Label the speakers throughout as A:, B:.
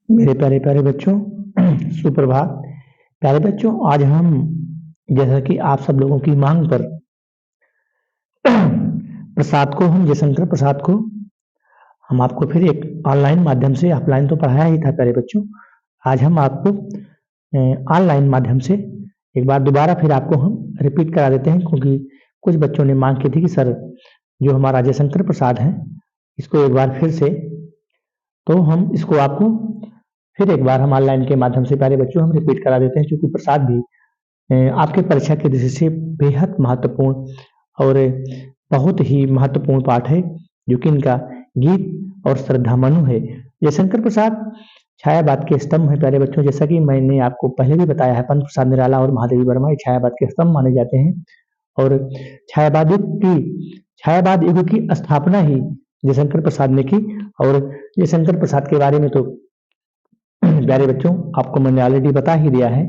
A: मेरे प्यारे प्यारे बच्चों सुप्रभात। प्यारे बच्चों, आज हम जैसा कि आप सब लोगों की मांग पर प्रसाद को हम जयशंकर प्रसाद को हम आपको फिर एक ऑनलाइन माध्यम से, ऑफलाइन तो पढ़ाया ही था प्यारे बच्चों। आज हम आपको ऑनलाइन माध्यम से एक बार दोबारा फिर आपको हम रिपीट करा देते हैं, क्योंकि कुछ बच्चों ने मांग की थी कि सर जो हमारा जयशंकर प्रसाद है इसको एक बार फिर से, तो हम इसको आपको फिर एक बार हम ऑनलाइन के माध्यम से प्यारे बच्चों हम रिपीट करा देते हैं, क्योंकि प्रसाद भी आपके परीक्षा की दृष्टि से बेहद महत्वपूर्ण और बहुत ही महत्वपूर्ण पाठ है, जो कि इनका गीत और श्रद्धामनु है। जयशंकर प्रसाद छायावाद के स्तंभ है प्यारे बच्चों। जैसा कि मैंने आपको पहले भी बताया है, पंत प्रसाद निराला और महादेवी वर्मा ये छायावाद के स्तंभ माने जाते हैं। और छायावाद युग की स्थापना ही जयशंकर प्रसाद ने की। और जयशंकर प्रसाद के बारे में तो प्यारे बच्चों आपको मैंने ऑलरेडी बता ही दिया है,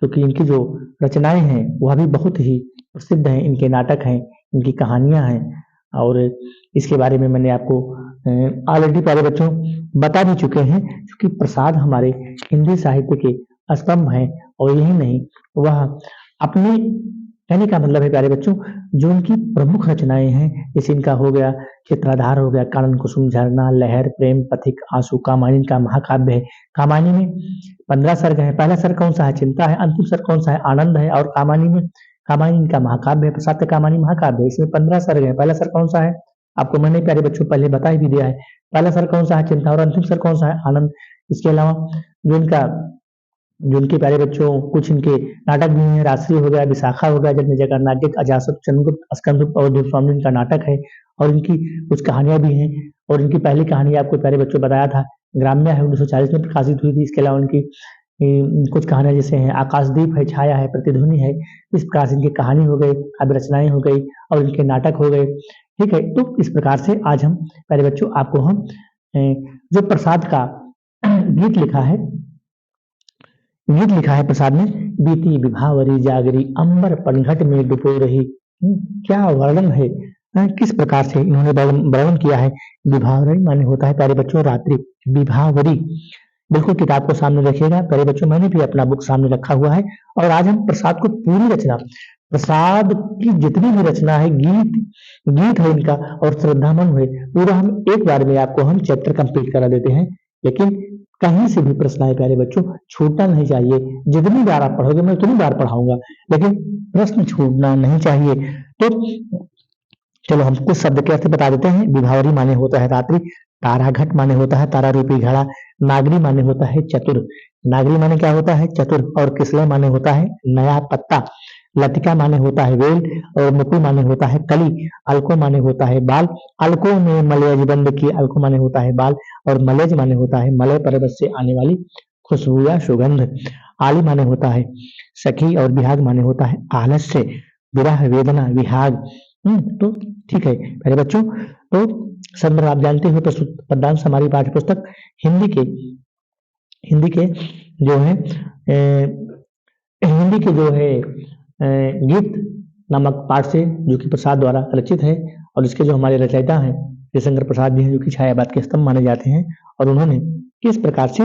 A: क्योंकि इनकी जो रचनाएं हैं वह भी बहुत ही प्रसिद्ध हैं, इनके नाटक हैं, इनकी कहानियां हैं, और इसके बारे में मैंने आपको ऑलरेडी प्यारे बच्चों बता भी चुके हैं। क्योंकि प्रसाद हमारे हिंदी साहित्य के स्तंभ हैं, और यही नहीं, वह अपनी, कहने का मतलब है प्यारे बच्चों, जो उनकी प्रमुख रचनाएं हैं, जैसे इनका हो गया चित्राधार, हो गया कानन कुसुम, झरना, लहर, प्रेम, पथिक, आंसू, कामायनी का महाकाव्य है। कामायनी में 15 सर्ग है। पहला सर्ग कौन सा है? चिंता है। अंतिम सर्ग कौन सा है? आनंद है। और कामायनी का महाकाव्य है, प्रसाद कामायनी महाकाव्य है। इसमें 15 सर्ग है। पहला सर्ग कौन सा है? आपको मैंने प्यारे बच्चों पहले बता ही भी दिया है। पहला सर्ग कौन सा है? चिंता। और अंतिम सर्ग कौन सा है? आनंद। इसके अलावा जो इनका जो इनके प्यारे बच्चों कुछ इनके नाटक भी हैं। रात्रि हो गया, विशाखा हो गया, जन्म जगन्नाथ, अजासत, चंद्रगुप्त, स्कंदगुप्त और देवस्वामी इनका नाटक है। और इनकी कुछ कहानियां भी हैं। और इनकी पहली कहानी आपको प्यारे बच्चों बताया था, ग्राम्य है, 1940 में प्रकाशित हुई थी। इसके अलावा उनकी कुछ कहानियां जैसे हैं आकाशदीप है, छाया है, प्रतिध्वनि है। इस प्रकार से इनकी कहानी हो गई, काव्य रचनाएं हो गई, और इनके नाटक हो गए। ठीक है, तो इस प्रकार से आज हम प्यारे बच्चों आपको हम जो प्रसाद का गीत लिखा है, गीत लिखा है प्रसाद ने, बीती विभावरी जागरी अंबर पनघट में डुबो रही। क्या वर्णन है, किस प्रकार से इन्होंने वर्णन किया है। विभावरी माने होता है प्यारे बच्चों रात्रि। विभावरी, बिल्कुल किताब को सामने रखिएगा प्यारे बच्चों, मैंने भी अपना बुक सामने रखा हुआ है। और आज हम प्रसाद को पूरी रचना, प्रसाद की जितनी भी रचना है, गीत है इनका और श्रद्धामन है, पूरा हम एक बार में आपको हम चैप्टर कंप्लीट करा देते हैं। लेकिन कहीं से भी प्रश्न आए प्यारे बच्चों, छूटना नहीं चाहिए। जितनी बार आप पढ़ोगे मैं उतनी बार पढ़ाऊंगा, लेकिन प्रश्न छूटना नहीं चाहिए। तो चलो हम कुछ शब्द के अर्थ बता देते हैं। विभावरी माने होता है रात्रि। ताराघट माने होता है तारा रूपी घड़ा। नागरी माने होता है चतुर। नागरी माने क्या होता है? चतुर। और किसले माने होता है नया पत्ता। लतिका माने होता है वेल। और मुकुल माने होता है कली। अलको माने होता है बाल। अलको में मलयज बंद की, अलको माने होता है बाल। और मलयज माने होता है मलय पर्वत से आने वाली खुशबू या सुगंध। आली माने होता है सखी। और विहाग माने होता है आलस्य, विरह, वेदना, विहाग। तो ठीक है मेरे बच्चों, तो संदर्भ आप जानते हो, प्रस्तुत पद्यांश हमारी पाठ्य पुस्तक हिंदी के जो है हिंदी के जो है गीत नामक पाठ से, जो कि प्रसाद द्वारा रचित है। और इसके जो हमारे रचयिता हैं जयशंकर प्रसाद जी हैं, जो कि छायावाद के स्तंभ माने जाते हैं। और उन्होंने किस प्रकार से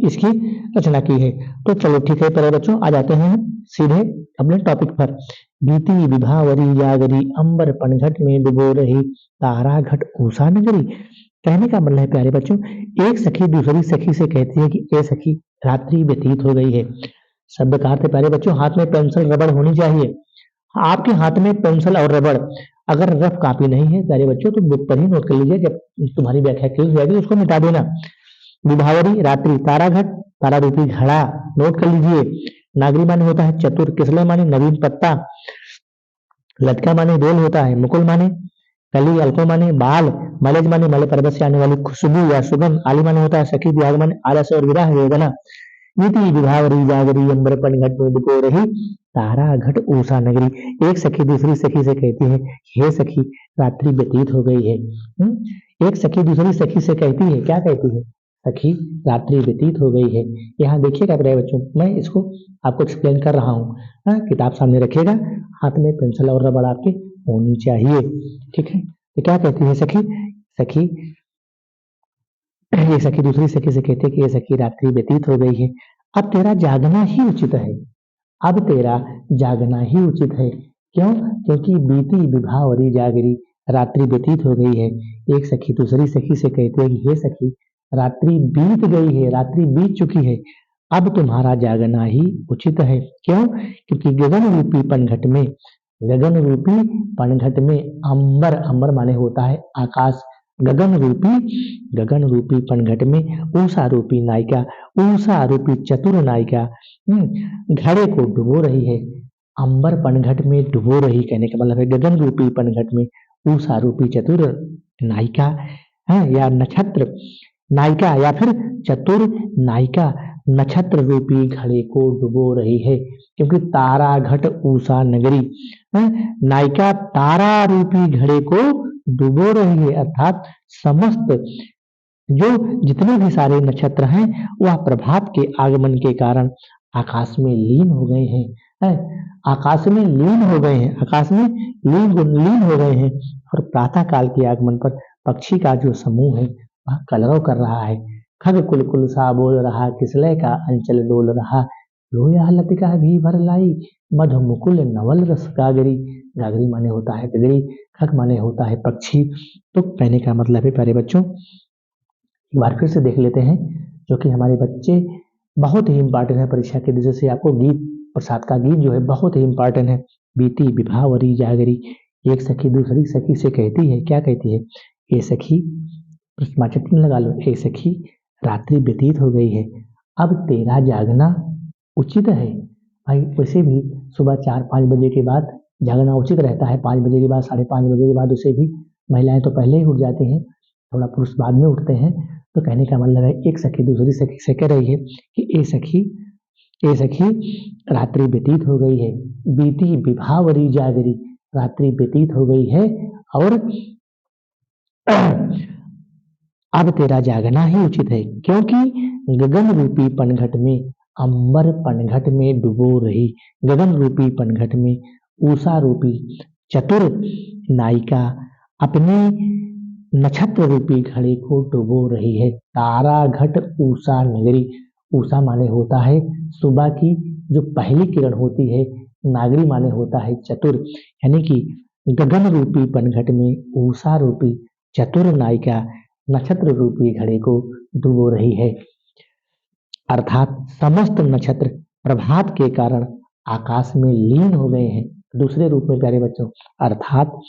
A: इसकी रचना की है। तो चलो ठीक है प्यारे बच्चों, आ जाते हैं सीधे अपने टॉपिक पर। बीती विभावरी जागरी अंबर पनघट में डुबो रही, तारा घट ऊषा नगरी। कहने का मतलब है प्यारे बच्चों, एक सखी दूसरी सखी से कहती है कि ए सखी, रात्रि व्यतीत हो गई है। शब्द का अर्थ है प्यारे बच्चों, हाथ में पेंसिल रबड़ होनी चाहिए। आपके हाथ में पेंसिल और रबड़, अगर रफ कॉपी नहीं है प्यारे बच्चों तो बुक पर ही नोट कर लीजिए। जब तुम्हारी व्याख्या की जाएगी उसको मिटा देना। विभावरी रात्रि, ताराघट तारा रूपी घड़ा, नोट कर लीजिए। नागरी माने होता है चतुर। किसले माने नवीन पत्ता। लटका माने बेल होता है। मुकुल माने कली। अल्को माने बाल। मलज माने मलय पर्वत से आने वाली खुशबू या सुगंध। आली माने होता है सखी। विभाग माने आलस्य और विरह, वेदना। नीति विभावरी जागरी अंबर पनघट में डुबो रही, तारा घट ऊषा नगरी। एक सखी दूसरी सखी से कहती है, हे सखी, रात्रि व्यतीत हो गई है। एक सखी दूसरी सखी से कहती है, क्या कहती है? सखी, रात्रि व्यतीत हो गई है। यहाँ देखिएगा प्यारे बच्चों, मैं इसको आपको एक्सप्लेन कर रहा हूँ। किताब सामने रखिएगा, हाथ में पेंसिल और रबड़ आपके होनी चाहिए। ठीक है, तो क्या कहती है सखी? सखी ये सखी दूसरी सखी से कहते कि ये सखी रात्रि व्यतीत हो गई है, अब तेरा जागना ही उचित है। अब तेरा जागना ही उचित है। क्यों? क्योंकि बीती विभावरी जागरी, रात्रि व्यतीत हो गई है। एक सखी दूसरी सखी से कहते हैं कि हे सखी, रात्रि बीत गई है, रात्रि बीत चुकी है, अब तुम्हारा जागना ही उचित है। क्यों? क्योंकि गगन रूपी पनघट में, गगन रूपी पनघट में अंबर, अंबर माने होता है आकाश, गगन रूपी पनघट में ऊषा रूपी नायिका, ऊषा रूपी चतुर नायिका घड़े को डुबो रही है। अंबर पनघट में डुबो रही कहने का मतलब है गगन रूपी पनघट में ऊषा रूपी चतुर नायिका है, या नक्षत्र नायिका या फिर चतुर नायिका नक्षत्र रूपी घड़े को डुबो रही है। क्योंकि तारा घट ऊषा नगरी है, नायिका तारा रूपी घड़े को डुबो रही है, अर्थात समस्त जो जितने भी सारे नक्षत्र हैं वह प्रभात के आगमन के कारण आकाश में लीन हो गए हैं, आकाश में लीन हो गए हैं, आकाश में लीन हो गए हैं। और प्रातः काल के आगमन पर पक्षी का जो समूह है वह कलरव कर रहा है। खग कुल सा बोल रहा, किसलय का अंचल डोल रहा, लोया लतिका भी भर लाई, मधु मुकुल नवल रस गागरी। गागरी माने होता है गगरी, खग माने होता है पक्षी। तो कहने का मतलब है प्यारे बच्चों, एक बार फिर से देख लेते हैं, जो कि हमारे बच्चे बहुत ही इम्पोर्टेंट है परीक्षा के दृष्टि से। आपको गीत प्रसाद का गीत जो है बहुत ही इम्पोर्टेंट है। बीती विभावरी जागरी, एक सखी दूसरी सखी से कहती है, क्या कहती है? ये सखी, चिन्ह लगा लो, ए सखी रात्रि व्यतीत हो गई है, अब तेरा जागना उचित है। भाई वैसे भी सुबह 4-5 बजे के बाद जागना उचित रहता है, 5 बजे के बाद, 5:30 बजे के बाद उसे भी महिलाएं तो पहले ही उठ जाती हैं, थोड़ा पुरुष बाद में उठते हैं। तो कहने का मतलब है एक सखी दूसरी सखी से कह रही है कि ए सखी रात्रि व्यतीत हो गई है, बीती विभावरी जागरी, रात्रि व्यतीत हो गई है और अब तेरा जागना ही उचित है। क्योंकि गगन रूपी पनघट में, अंबर पनघट में डुबो रही, गगन रूपी पनघट में ऊषा रूपी चतुर नायिका अपने नक्षत्र रूपी घड़े को डुबो रही है। तारा घट ऊषा नगरी, ऊषा माने होता है सुबह की जो पहली किरण होती है, नागरी माने होता है चतुर, यानी कि गगन रूपी पनघट में ऊषा रूपी चतुर नायिका नक्षत्र रूपी घड़े को डुबो रही है। अर्थात समस्त नक्षत्र प्रभात के कारण आकाश में लीन हो गए हैं। दूसरे रूप में प्यारे बच्चों, अर्थात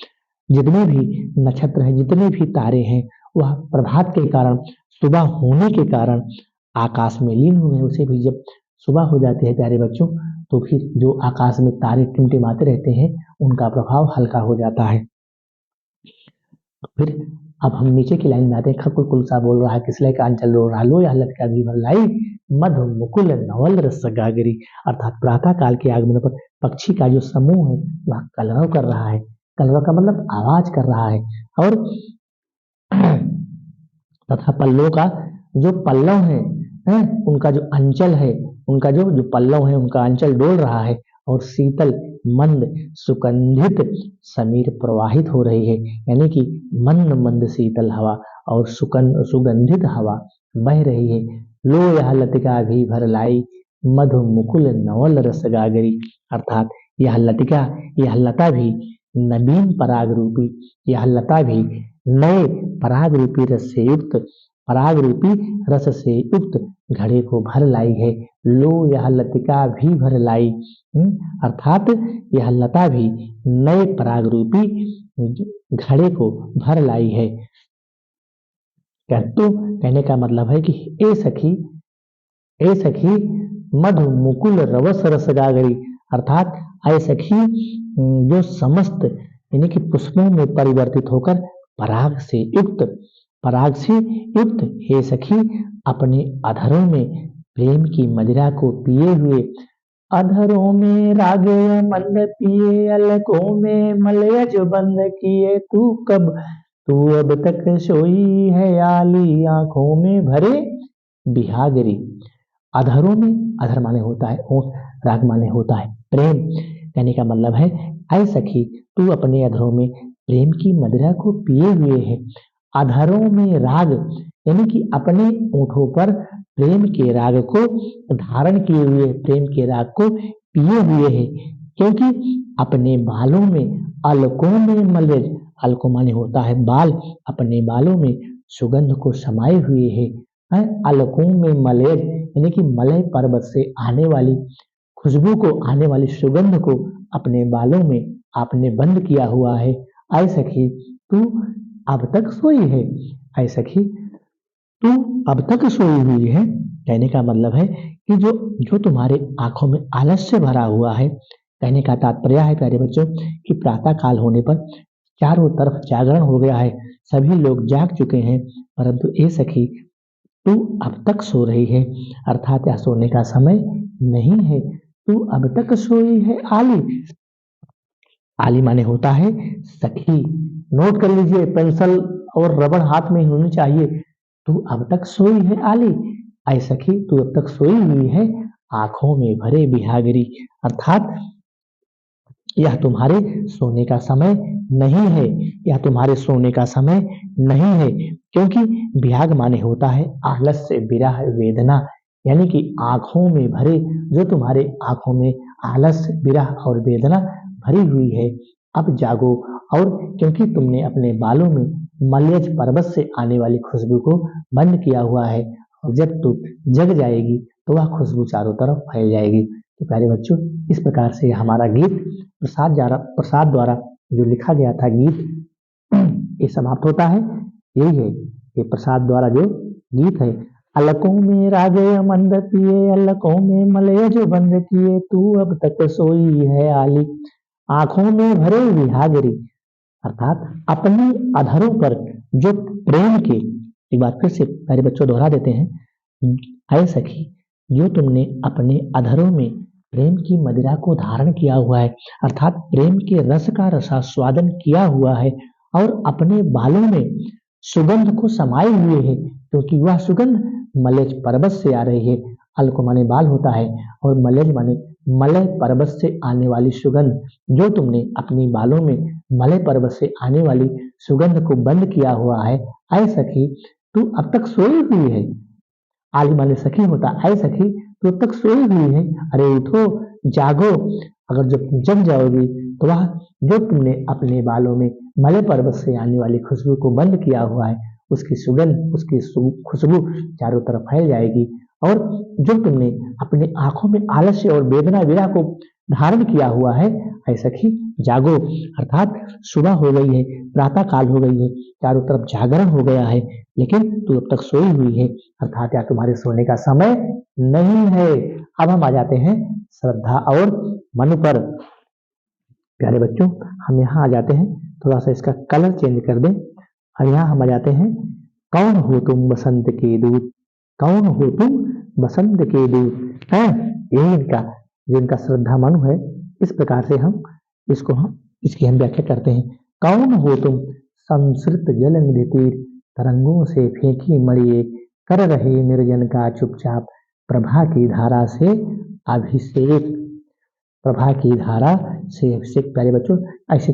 A: जितने भी नक्षत्र हैं, जितने भी तारे हैं, वह प्रभात के कारण, सुबह होने के कारण आकाश में लीन हो गए। उसे भी जब सुबह हो जाती है प्यारे बच्चों, तो फिर जो आकाश में तारे टिमटिमाते रहते हैं उनका प्रभाव हल्का हो जाता है। फिर अब हम नीचे की लाइन में आते हैं। खकुल कुलसा बोल रहा है, किसलय का अंचल रो रहा, लो या लटका भी भलाई, मधु मुकुल नवल रस गागरी। अर्थात प्रातः काल के आगमन पर पक्षी का जो समूह है वह कलरव कर रहा है। कलरव का मतलब आवाज कर रहा है। और तथा पल्लव का जो पल्लव है, उनका जो अंचल है, उनका जो पल्लव है उनका अंचल डोल रहा है। और शीतल मंद सुगंधित समीर प्रवाहित हो रही है, यानी कि मंद मंद शीतल हवा और सुगंधित हवा बह रही है। लो यह लतिका भी भर लाई, मधु मुकुल नवल रस गागरी। अर्थात यह लतिका, यह लता भी नवीन पराग रूपी, यह लता भी नए पराग रूपी रस से युक्त, पराग रूपी रस से युक्त घड़े को भर लाई है। लो यह लतिका भी भर लाई, अर्थात यह लता भी नए पराग रूपी घड़े को भर लाई है। तो कहने का मतलब है कि ए सखी मधु मुकुल रवस रस गागरी। अर्थात ऐ सखी जो समस्त यानी कि पुष्पों में परिवर्तित होकर पराग से युक्त हे सखी अपने अधरों में प्रेम की मदिरा को पिए हुए, अधरों में राग मंद पिए, अलकों में मलयज बंद किए, तू अब तक सोई है आली, आंखों में भरे बिहागरी। अधरों में, अधर माने होता है ओठ, राग माने होता है प्रेम। कहने का मतलब है ऐ सखी तू अपने अधरों में प्रेम की मदिरा को पिए हुए है अधरों में राग, यानी कि अपने ओठों पर प्रेम के राग को धारण किए हुए, प्रेम के राग को पिए हुए है। क्योंकि अपने बालों में अलकों में मलय, अलको माने होता है बाल, अपने बालों में सुगंध को समाये हुए है। अलकों में मलय, यानी कि मलय पर्वत से आने वाली खुशबू को, आने वाली सुगंध को अपने बालों में आपने बंद किया हुआ है। ऐ सखी तू अब तक सोई है, ऐ सखी तू अब तक सोई हुई है। कहने का मतलब है कि जो तुम्हारे आंखों में आलस्य भरा हुआ है। कहने का तात्पर्य है प्यारे बच्चों कि प्रातः काल होने पर चारों तरफ जागरण हो गया है, सभी लोग जाग चुके हैं, परंतु ए सखी तू अब तक सो रही है, अर्थात यह सोने का समय नहीं है। तू अब तक सोई है आली, आली माने होता है सखी। नोट कर लीजिए, पेंसिल और रबड़ हाथ में होनी चाहिए। तू अब तक सोई है आली, ऐ सखी तू अब तक सोई हुई है आंखों में भरे बिहागरी, अर्थात यह तुम्हारे सोने का समय नहीं है, यह तुम्हारे सोने का समय नहीं है। क्योंकि विहाग माने होता है आलस्य, विरह, वेदना, यानी कि आंखों में भरे, जो तुम्हारे आंखों में आलस्य, विरह और वेदना भरी हुई है, अब जागो। और क्योंकि तुमने अपने बालों में मलयज पर्वत से आने वाली खुशबू को बंद किया हुआ है, और जब तू जग जाएगी तो वह खुशबू चारों तरफ फैल जाएगी। तो प्यारे बच्चों, इस प्रकार से हमारा गीत प्रसाद द्वारा जो लिखा गया था गीत, ये समाप्त होता है। यही है ये प्रसाद द्वारा जो गीत है। अलकों में रागे मंद किए, अलकों में मलय जो बंद किए, तू अब तक सोई है आली, आंखों में भरे विहागरी, अर्थात अपने अधरों पर जो प्रेम के, एक बार फिर से प्यारे बच्चों दोहरा देते हैं, ऐ सखी जो तुमने अपने अधरों में प्रेम की मदिरा को धारण किया हुआ है, अर्थात प्रेम के रस का रसास्वादन किया हुआ है, और अपने बालों में सुगंध को समाये हुए है, क्योंकि वह सुगंध मलय पर्वत से आ रही है। अलको माने बाल होता है, और मलय माने मलय पर्वत से आने वाली सुगंध, जो तुमने अपनी बालों में मलय पर्वत से आने वाली सुगंध को बंद किया हुआ है, ऐ सखी तू अब तक सोई हुई है। आली माने सखी होता, ऐ सखी तू अब तक सोई हुई है, अरे उठो, जागो। अगर जब तुम जग जाओगी तो वह जो तुमने अपने बालों में मलय पर्वत से आने वाली खुशबू को बंद किया हुआ है, उसकी सुगंध, उसकी खुशबू चारों तरफ फैल जाएगी। और जो तुमने अपने आंखों में आलस्य और वेदना, विरह को धारण किया हुआ है, ऐ सखी जागो, अर्थात सुबह हो गई है, प्रातः काल हो गई है, चारों तरफ जागरण हो गया है, लेकिन तू अब तक सोई हुई है, अर्थात यह तुम्हारे सोने का समय नहीं है। अब हम आ जाते हैं श्रद्धा और मनु पर। प्यारे बच्चों, हम यहाँ आ जाते हैं, थोड़ा सा इसका कलर चेंज कर दें, और यहाँ हम आ जाते हैं, कौन हो तुम बसंत के दूत, कौन हो तुम बसंत के दूत है। यही इनका जो इनका श्रद्धा मनु है, इस प्रकार से हम इसकी हम व्याख्या करते हैं। कौन हो तुम संसृत जल निधि तीर, तरंगों से फेंकी मड़िए, कर रहे निर्जन का चुपचाप, प्रभा की धारा से अभिषेक, प्रभा की धारा से अभिषेक। प्यारे बच्चों, ऐसे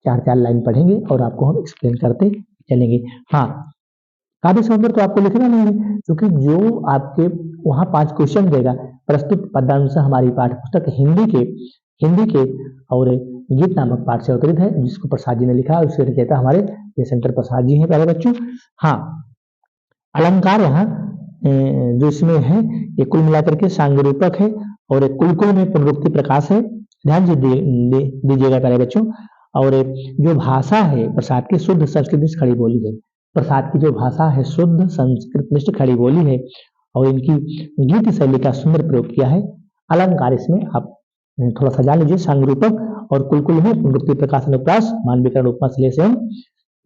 A: चार चार लाइन पढ़ेंगे और आपको हम एक्सप्लेन करते चलेंगे। हाँ, काव्य सौंदर्य तो आपको लिखना नहीं है, क्योंकि जो आपके वहाँ 5 क्वेश्चन देगा, प्रस्तुत पदानुसार हमारी पाठ्य पुस्तक हिंदी के और गीत नामक पाठ से अवतरित है, जिसको प्रसाद जी ने लिखा है, उसके रचयिता हमारे जयशंकर प्रसाद जी हैं। प्यारे बच्चों, हाँ, अलंकार यहाँ जो इसमें है, ये कुल मिलाकर के सांग रूपक है, और कुल में पुनरुक्ति प्रकाश है, ध्यान से दीजिएगा प्यारे बच्चों। और जो भाषा है प्रसाद की शुद्ध संस्कृत खड़ी बोली है, प्रसाद की जो भाषा है शुद्ध संस्कृत खड़ी बोली है, और इनकी गीत शैली का सुंदर प्रयोग किया है। अलंकार इसमें आप थोड़ा सा जान लीजिए, सांग रूपक और कुल में पुनरुक्ति प्रकाश अनुप्रास मानवीकरण उपमा श्लेषण।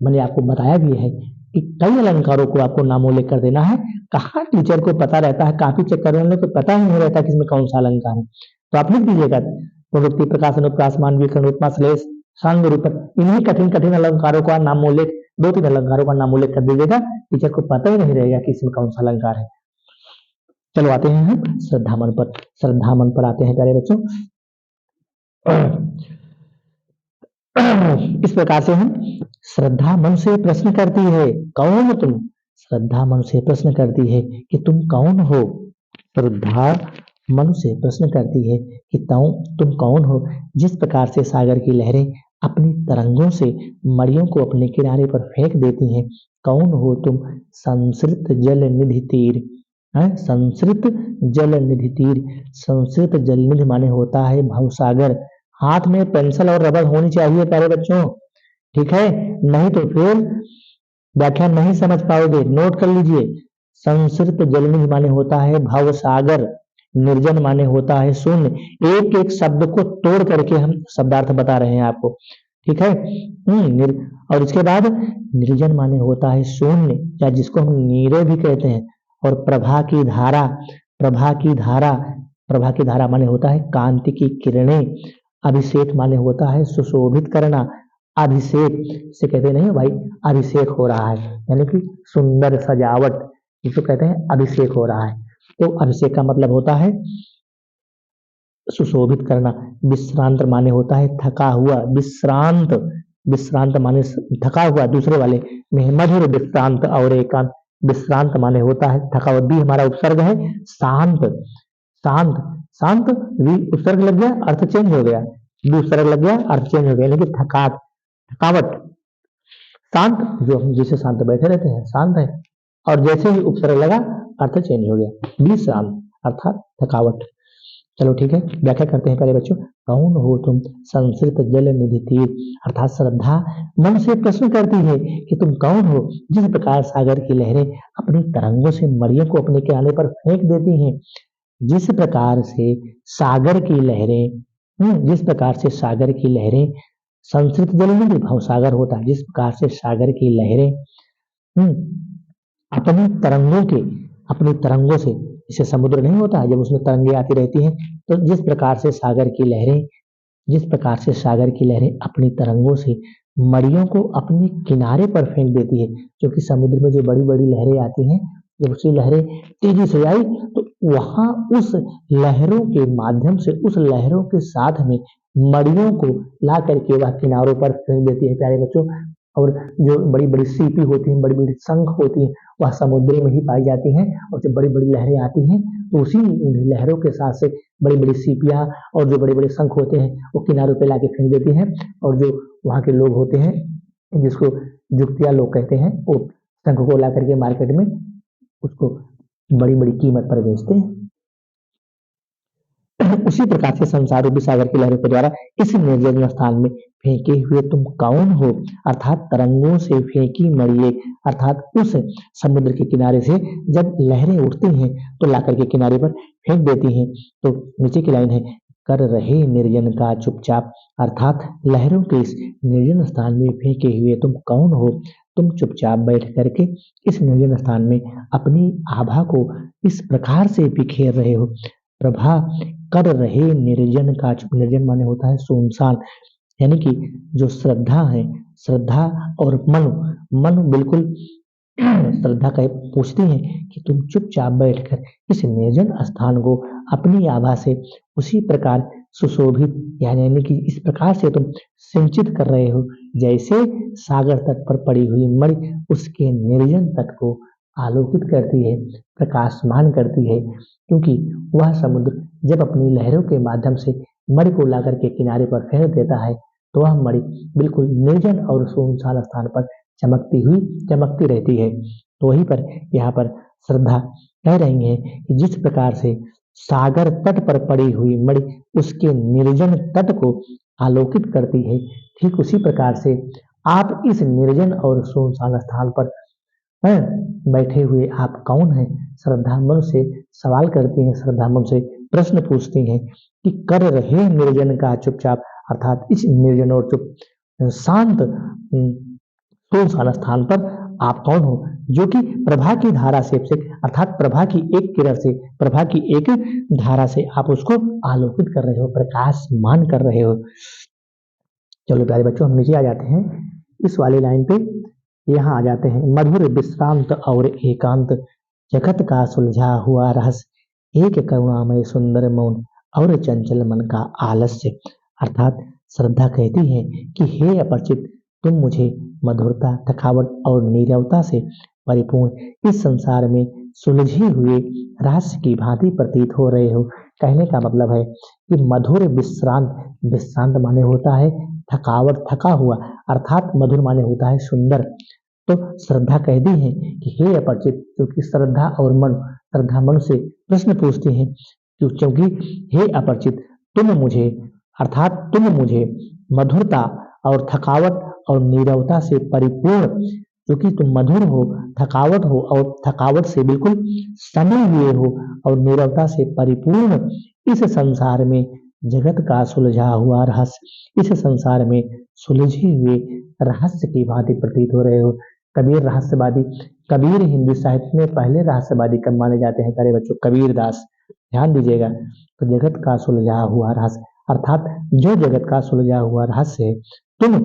A: मैंने आपको बताया भी है कि कई अलंकारों को आपको नामोल्लेख कर देना है। कहाँ टीचर को पता रहता है, काफी चेक करने वाले को पता ही नहीं रहता कि इसमें कौन सा अलंकार है, तो आप लिख दीजिएगा पुनरुक्ति प्रकाश अनुप्रास मानवीकरण उपमा श्लेष सांग रूपक, इन्हीं कठिन अलंकारों का नामोल्लेख, 2-3 अलंकारों का नामोल्लेख कर दीजिएगा, टीचर को पता ही नहीं रहेगा कि इसमें कौन सा अलंकार है। चलो आते हैं हम श्रद्धामन पर। श्रद्धामन पर आते हैं प्यारे बच्चों। इस प्रकार से हम श्रद्धा मन से प्रश्न करती है, कौन तुम? श्रद्धा मन से प्रश्न करती है कि तुम कौन हो? श्रद्धा मन से प्रश्न करती है कि तुम कौन हो? जिस प्रकार से सागर की लहरें अपनी तरंगों से मड़ियों को अपने किनारे पर फेंक देती हैं, कौन हो तुम? संसृत जल निधि तीर है, संसृत जल निधि तीर। संसृत जल निधि माने होता है भवसागर। हाथ में पेंसिल और रबड़ होनी चाहिए प्यारे बच्चों, ठीक है, नहीं तो फिर व्याख्या नहीं समझ पाओगे। नोट कर लीजिए, संसृत जलनिधि माने होता है भवसागर, निर्जन माने होता है शून्य। एक एक शब्द को तोड़ करके हम शब्दार्थ बता रहे हैं आपको, ठीक है। और इसके बाद निर्जन माने होता है शून्य, या जिसको हम नीरे भी कहते हैं। और प्रभा की धारा, प्रभा की धारा, प्रभा की धारा माने होता है कांति की किरणें। अभिषेक माने होता है सुशोभित करना। अभिषेक से कहते नहीं भाई अभिषेक हो रहा है, यानी कि सुंदर सजावट, जिसको कहते हैं अभिषेक हो रहा है। तो अभिषेक का मतलब होता है सुशोभित करना। विश्रांत माने होता है थका हुआ, विश्रांत, विश्रांत माने थका हुआ। दूसरे वाले में मधुर विश्रांत और एकांत। विश्रांत माने होता है थका हुआ, भी हमारा उपसर्ग है। शांत, शांत, शांत भी उपसर्ग लग गया, अर्थ चेंज हो गया। भी उपसर्ग लग गया, अर्थ चेंज हो गया, लेकिन थकावट। शांत, जो हम जिसे शांत बैठे रहते हैं शांत है, और जैसे ही उपसर्ग लगा अर्थ चेंज हो गया, विश्रांत अर्थात थकावट। चलो ठीक है, व्याख्या करते हैं पहले बच्चों। कौन हो तुम? संसृत जल निधि तीर, अर्थात श्रद्धा मन से प्रश्न करती है कि तुम कौन हो? जिस प्रकार सागर की लहरें अपनी तरंगों से मड़ियों को अपने किनारे पर फेंक देती हैं, जिस प्रकार से सागर की लहरें, जिस प्रकार से सागर की लहरें, संस्कृत जल निधि भवसागर होता है, जिस प्रकार से सागर की लहरें अपनी तरंगों से, जैसे समुद्र नहीं होता है जब उसमें तरंगे आती रहती हैं, तो जिस प्रकार से सागर की लहरें, जिस प्रकार से सागर की लहरें अपनी तरंगों से मड़ियों को अपने किनारे पर फेंक देती है, क्योंकि समुद्र में जो बड़ी बड़ी लहरें आती हैं, जब उसकी लहरें तेजी से आई तो वहां उस लहरों के माध्यम से, उस लहरों के साथ में मड़ियों को ला करके वह किनारों पर फेंक देती है प्यारे बच्चों। और जो बड़ी बड़ी सीपी होती हैं, बड़ी बड़ी शंख होती हैं, वह समुद्र में ही पाई जाती हैं। और जब बड़ी बड़ी लहरें आती हैं तो उसी लहरों के साथ से बड़ी बड़ी सीपियां और जो बड़े बड़े शंख होते हैं वो किनारों पे लाके फेंक देती हैं। और जो वहाँ के लोग होते हैं, जिसको जुगतिया लोग कहते हैं, वो शंख को ला करके मार्केट में उसको बड़ी बड़ी कीमत पर बेचते हैं। उसी प्रकार से संसार रूपी सागर की लहरों के द्वारा इस निर्जन स्थान में फेंके हुए तुम कौन हो? अर्थात तरंगों से फेंकी मड़िए, अर्थात उस समुद्र के किनारे से जब लहरें उठती हैं तो लाकर के किनारे पर फेंक देती हैं। तो नीचे की लाइन है, कर रहे निर्जन का चुपचाप, अर्थात लहरों के इस निर्जन स्थान में फेंके हुए तुम कौन हो? तुम चुपचाप बैठ करके इस निर्जन स्थान में अपनी आभा को इस प्रकार से बिखेर रहे हो। प्रभा कर रहे निर्जन का चुप, निर्जन माने होता है सुनसान, यानी कि जो श्रद्धा है, श्रद्धा और मन बिल्कुल श्रद्धा का पूछती है कि तुम चुपचाप बैठकर इस निर्जन स्थान को अपनी आभा से उसी प्रकार सुशोभित, यानी कि इस प्रकार से तुम सिंचित कर रहे हो जैसे सागर तट पर पड़ी हुई मणि उसके निर्जन तट को आलोकित करती है, प्रकाशमान करती है। क्योंकि वह समुद्र जब अपनी लहरों के माध्यम से मणि को ला करके किनारे पर फेंक देता है तो वह मणि बिल्कुल निर्जन और सुनसान स्थान पर चमकती रहती है। तो वहीं पर यहाँ पर श्रद्धा कह रही है कि जिस प्रकार से सागर तट पर पड़ी हुई मणि उसके निर्जन तट को आलोकित करती है, ठीक उसी प्रकार से आप इस निर्जन और सुनसान स्थान पर बैठे हुए आप कौन हैं? श्रद्धा मन से सवाल करती हैं, श्रद्धा मन से प्रश्न पूछती हैं कि कर रहे निर्जन का चुपचाप, अर्थात इस निर्जन और चुप शांत सुनसान स्थान पर आप कौन हो, जो कि प्रभा की धारा से, अर्थात प्रभा की एक किरण से, प्रभा की एक धारा से आप उसको आलोकित कर रहे हो, प्रकाशमान कर रहे हो। चलो प्यारे बच्चों, हम नीचे आ जाते हैं इस वाली लाइन पे, यहाँ आ जाते हैं। मधुर विश्रांत और एकांत, जगत का सुलझा हुआ रहस्य, एक करुणामय सुंदर मौन और चंचल मन का आलस्य, अर्थात श्रद्धा कहती है कि हे अपरिचित, तुम मुझे मधुरता, थकावट और नीरवता से परिपूर्ण इस संसार में सुलझे हुए रहस्य की भांति प्रतीत हो रहे हो। कहने का मतलब है कि मधुर विश्रांत, विश्रांत माने होता है थकावट, थका हुआ, अर्थात मधुर माने होता है सुंदर। तो श्रद्धा कहती है कि हे अपरिचित, क्योंकि श्रद्धा और मन, श्रद्धा मन से प्रश्न पूछती है क्योंकि हे अपरिचित, तुम मुझे, अर्थात तुम मुझे मधुरता और थकावट और नीरवता से परिपूर्ण, क्योंकि तुम मधुर हो, थकावट हो और थकावट से बिल्कुल सने हुए हो और नीरवता से परिपूर्ण इस संसार में जगत का सुलझा हुआ रहस्य, इस संसार में सुलझे हुए रहस्य की भांति प्रतीत हो रहे हो। कबीर रहस्यवादी, कबीर हिंदी साहित्य में पहले रहस्यवादी कब माने जाते हैं प्यारे बच्चों? कबीर दास। ध्यान दीजिएगा। तो जगत का सुलझा हुआ रहस्य, अर्थात जो जगत का सुलझा हुआ रहस्य है, तुम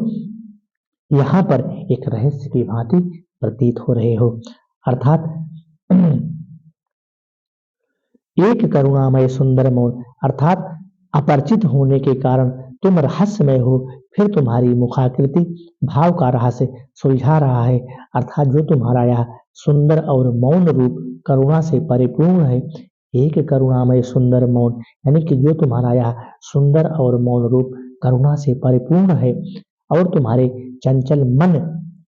A: यहाँ पर एक रहस्य की भांति प्रतीत हो रहे हो। अर्थात एक करुणामय सुंदर मौन, अर्थात अपरिचित होने के कारण तुम रहस्यमय हो, फिर तुम्हारी मुखाकृति भाव का रहस्य सुलझा रहा है। अर्थात जो तुम्हारा यह सुंदर और मौन रूप करुणा से परिपूर्ण है, एक करुणामय सुंदर मौन, यानी कि जो तुम्हारा यह सुंदर और मौन रूप करुणा से परिपूर्ण है, और तुम्हारे चंचल मन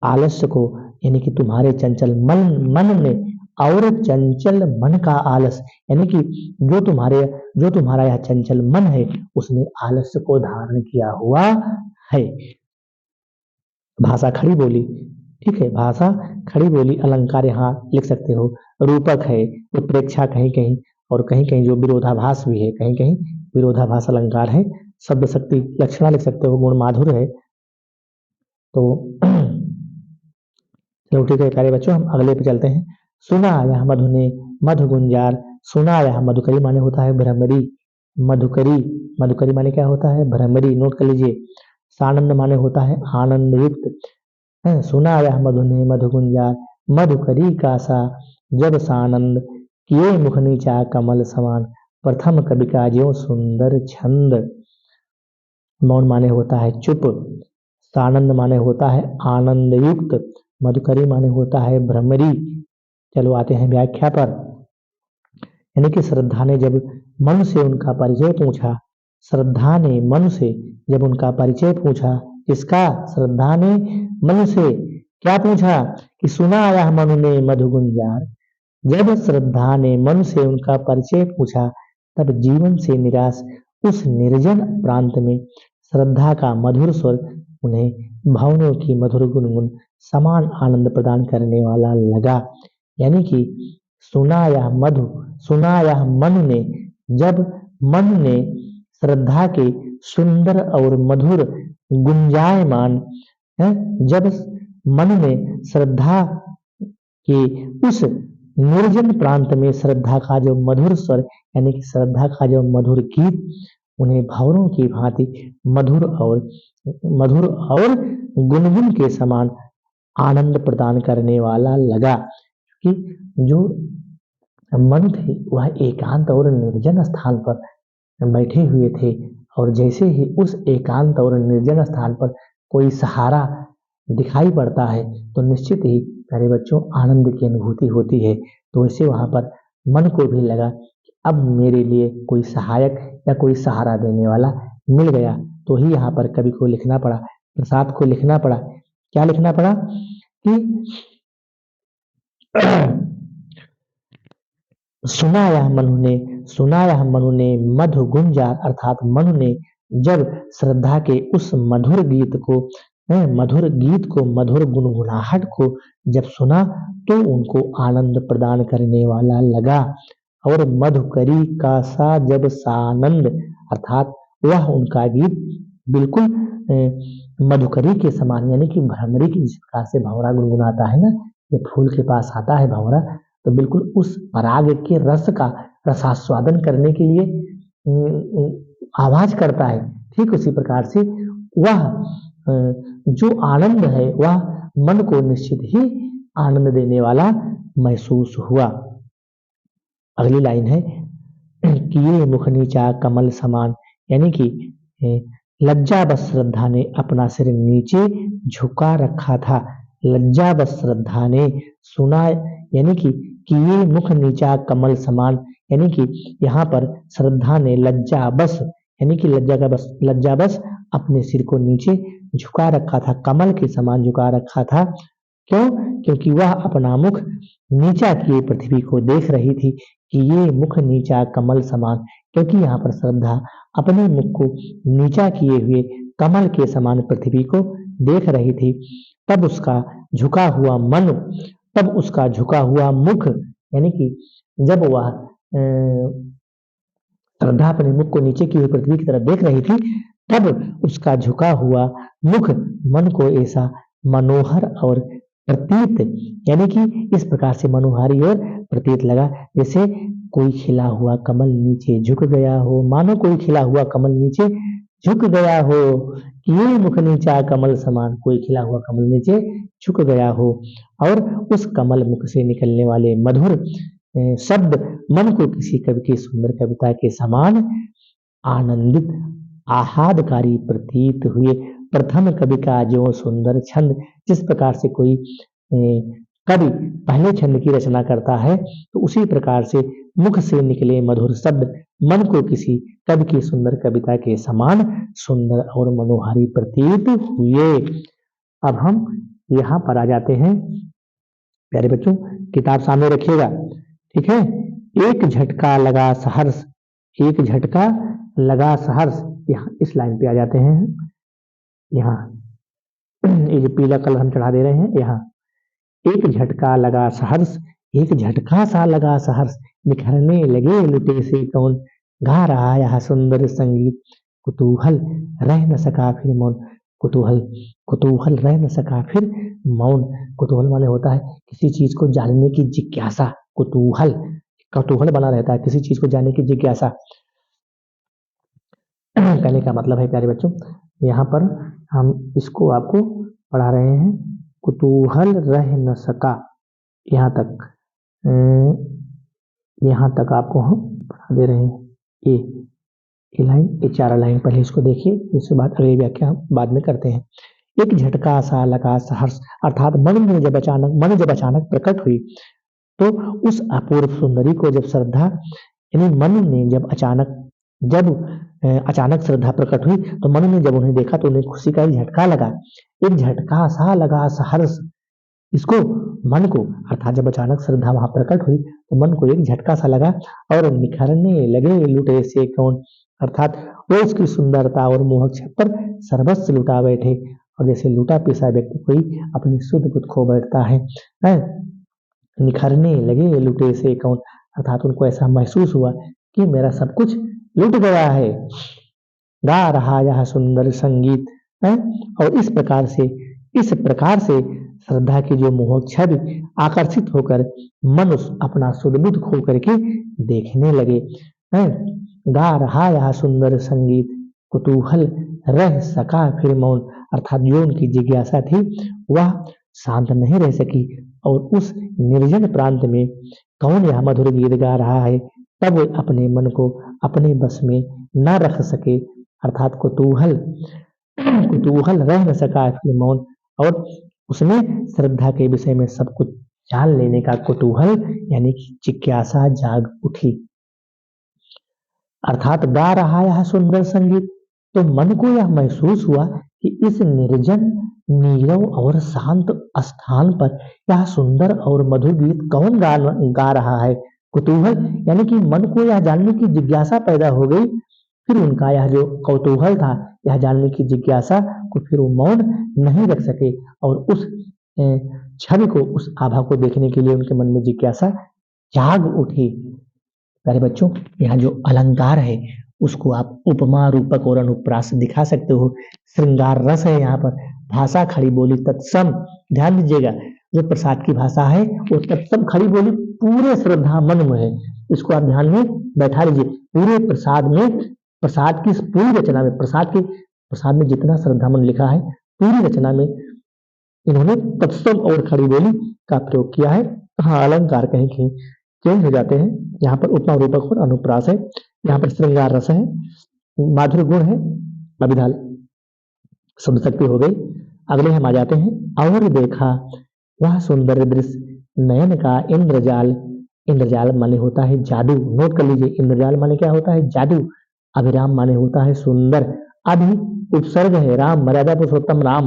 A: आलस्य को, यानी कि तुम्हारे चंचल मन ने, और चंचल मन का आलस, यानी कि जो तुम्हारा यह चंचल मन है, उसने आलस्य को धारण किया हुआ है। भाषा खड़ी बोली, ठीक है, भाषा खड़ी बोली अलंकार यहाँ लिख सकते हो, रूपक है, उत्प्रेक्षा कहीं कहीं, और कहीं कहीं जो विरोधाभास भी है, कहीं कहीं विरोधाभास अलंकार है, शब्द शक्ति लक्षणा लिख सकते हो, गुण माधुर है। तो चलो ठीक है प्यारे बच्चों, हम अगले पे चलते हैं। सुना यह मधु ने मधु गुंजार, सुना यह मधुकरी माने होता है भ्रमरी, मधुकरी, मधुकरी माने क्या होता है? भ्रमरी, नोट कर लीजिए। सानंद माने होता है आनंद युक्त। सुना यह मधु ने मधु गुंजार, मधुकरी का सा जब सानंद, किए मुख नीचा कमल समान, प्रथम कवि का ज्यों सुंदर छंद। मौन माने होता है चुप, सानंद माने होता है आनंद युक्त, मधुकरी माने होता है भ्रमरी। चलो आते हैं व्याख्या पर। यानी कि श्रद्धा ने जब मन से उनका परिचय पूछा, श्रद्धा ने मन से जब उनका परिचय पूछा, इसका श्रद्धा ने मन से क्या पूछा कि सुना यह मनु ने मधु गुंजार। जब श्रद्धा ने मन से उनका परिचय पूछा, तब जीवन से निराश उस निर्जन प्रांत में श्रद्धा का मधुर स्वर उन्हें भावनों की मधुर गुनगुन समान आनंद प्रदान करने वाला लगा। यानी कि सुना यह मन ने, जब मन ने श्रद्धा के सुंदर और मधुर गुंजायमान, जब मन ने श्रद्धा के उस निर्जन प्रांत में श्रद्धा का जो मधुर स्वर, यानी कि श्रद्धा का जो मधुर गीत उन्हें भावों की भांति मधुर और गुनगुन के समान आनंद प्रदान करने वाला लगा। कि जो मन थे वह एकांत और निर्जन स्थान पर बैठे हुए थे, और जैसे ही उस एकांत और निर्जन स्थान पर कोई सहारा दिखाई पड़ता है, तो निश्चित ही प्यारे बच्चों आनंद की अनुभूति होती है। तो वैसे वहां पर मन को भी लगा कि अब मेरे लिए कोई सहायक या कोई सहारा देने वाला मिल गया। तो ही यहाँ पर कवि को लिखना पड़ा, प्रसाद को लिखना पड़ा। क्या लिखना पड़ा कि सुना यह मनु ने मधु गुंजार, अर्थात मनु ने जब श्रद्धा के उस मधुर गीत को मधुर गुनगुनाहट को जब सुना, तो उनको आनंद प्रदान करने वाला लगा। और मधुकरी का सा जब सानंद, अर्थात वह उनका गीत बिल्कुल मधुकरी के समान, यानी कि भ्रमरी की जिस प्रकार से भंवरा गुनगुनाता है ना, ये फूल के पास आता है भंवरा, तो बिल्कुल उस पराग के रस का रसास्वादन करने के लिए आवाज करता है, ठीक उसी प्रकार से वह जो आनंद है वह मन को निश्चित ही आनंद देने वाला महसूस हुआ। अगली लाइन है, किए मुख नीचा कमल समान, यानी कि लज्जावश श्रद्धा ने अपना सिर नीचे झुका रखा था। लज्जावश श्रद्धा ने सुना, यानी कि ये मुख नीचा कमल समान, यानी कि यहाँ पर श्रद्धा ने लज्जावश, यानी कि लज्जावश अपने सिर को नीचे झुका रखा था, कमल के समान झुका रखा था। क्यों? क्योंकि वह अपना मुख नीचा किए पृथ्वी को देख रही थी कि ये मुख नीचा कमल समान, क्योंकि यहाँ पर श्रद्धा अपने मुख को नीचा किए हुए कमल के समान पृथ्वी को देख रही थी। तब उसका झुका हुआ मुख, यानी कि जब वह श्रद्धा अपने मुख को नीचे की हुई पृथ्वी की तरफ देख रही थी, तब उसका झुका हुआ मुख मन को ऐसा मनोहर और प्रतीत, यानी कि इस प्रकार से मनोहारी और प्रतीत लगा जैसे कोई खिला हुआ कमल नीचे झुक गया हो, मानो कोई खिला हुआ कमल नीचे झुक गया हो, कि ये मुख नीचा कमल समान, कोई खिला हुआ कमल नीचे झुक गया हो, और उस कमल मुख से निकलने वाले मधुर शब्द मन को किसी कवि की सुंदर कविता के समान आनंदित आह्लादकारी प्रतीत हुए। प्रथम कवि का जो सुंदर छंद, जिस प्रकार से कोई कवि पहले छंद की रचना करता है, तो उसी प्रकार से मुख से निकले मधुर शब्द मन को किसी कवि की सुंदर कविता के समान सुंदर और मनोहारी प्रतीत हुए। अब हम यहाँ पर आ जाते हैं। प्यारे बच्चों, किताब सामने रखिएगा, ठीक है। एक झटका लगा सहर्ष, एक झटका लगा सहर्ष, यहाँ इस लाइन पे आ जाते हैं। यहाँ ये जो पीला कलर हम चढ़ा दे रहे हैं, यहाँ एक झटका लगा सहर्ष, एक झटका सा लगा सहर्ष, निखरने लगे लुटे से कौन, गा रहा यह सुंदर संगीत, कुतूहल रह न सका फिर मौन। कुतूहल रह न सका फिर मौन। कुतूहल माने होता है किसी चीज को जानने की जिज्ञासा, कुतूहल बना रहता है, किसी चीज को जानने की जिज्ञासा। कहने का मतलब है प्यारे बच्चों, यहाँ पर हम इसको आपको पढ़ा रहे हैं, कुतूहल रह न सका, यहाँ तक आपको हम पढ़ा दे रहे हैं। ये लाइन, ये 4 लाइन पहले इसको देखिए, इसके बाद अगली व्याख्या हम बाद में करते हैं। एक झटका सा लगा सहर्ष, अर्थात मन जब अचानक प्रकट हुई, तो उस अपूर्व सुंदरी को जब श्रद्धा, यानी मन ने जब अचानक श्रद्धा प्रकट हुई, तो मन ने जब उन्हें देखा तो उन्हें खुशी का एक झटका लगा। एक झटका सा लगा सहर्ष, इसको मन को, अर्थात जब अचानक श्रद्धा वहां प्रकट हुई तो मन को एक झटका सा लगा, और निखरने लगे लुटे से कौन, अर्थात वो उसकी सुंदरता और मोहक छत पर सर्वस्व लुटा बैठे, और जैसे लुटा पिसा व्यक्ति कोई अपनी शुद्ध बुद्ध खो बैठता है। निखरने लगे लुटे से कौन, अर्थात उनको ऐसा महसूस हुआ कि मेरा सब कुछ लुट गया है। गा रहा यह सुंदर संगीत है, और इस प्रकार से श्रद्धा की जो मोहक छवि आकर्षित होकर मन अपना शुद्ध बुद्ध खो करके देखने लगे। गा रहा यह सुंदर संगीत, कुतूहल रह सका फिर मौन, अर्थात जो उनकी जिज्ञासा थी वह शांत नहीं रह सकी, और उस निर्जन प्रांत में कौन यह मधुर गीत गा रहा है, तब वे अपने मन को अपने बस में न रख सके, अर्थात कुतूहल रह न सका फिर मौन, और उसमें श्रद्धा के विषय में सब कुछ जान लेने का कुतूहल, यानी कि जिज्ञासा जाग उठी। अर्थात गा रहा यह सुंदर संगीत, तो मन को यह महसूस हुआ कि इस निर्जन नीरव और शांत स्थान पर यह सुंदर और मधुर गीत कौन गा रहा है। कुतूहल, यानी कि मन को यह जानने की जिज्ञासा पैदा हो गई, फिर उनका यह जो कौतूहल था, यह जानने की जिज्ञासा को फिर वो मौन नहीं रख सके, और उस छवि को, उस आभा को देखने के लिए उनके मन में जिज्ञासा जाग उठी। प्यारे बच्चों, यहाँ जो अलंकार है उसको आप उपमा, रूपक और अनुप्रास दिखा सकते हो। श्रृंगार रस है यहाँ पर, भाषा खड़ी बोली तत्सम, ध्यान दीजिएगा, जो प्रसाद की भाषा है वो तत्सम खड़ी बोली पूरे श्रद्धा मन में है, इसको आप ध्यान में बैठा लीजिए। पूरे प्रसाद की पूरी रचना में, प्रसाद में जितना श्रद्धा मन लिखा है, पूरी रचना में इन्होंने तत्सम और खड़ी बोली का प्रयोग किया है। हाँ, अलंकार कहीं कहीं चेंज हो जाते हैं, यहाँ पर उपमा, रूपक और अनुप्रास है, यहाँ पर श्रृंगार रस है, माधुर्य गुण है, अभिधान शब्द शक्ति हो गई। अगले हम आ जाते हैं, और देखा वह सुंदर दृश्य नयन का इंद्रजाल। इंद्रजाल माने होता है जादू, नोट कर लीजिए, इंद्रजाल माने क्या होता है? जादू। अभिराम माने होता है सुंदर। अभी उपसर्ग है राम, मर्यादा पुरुषोत्तम राम,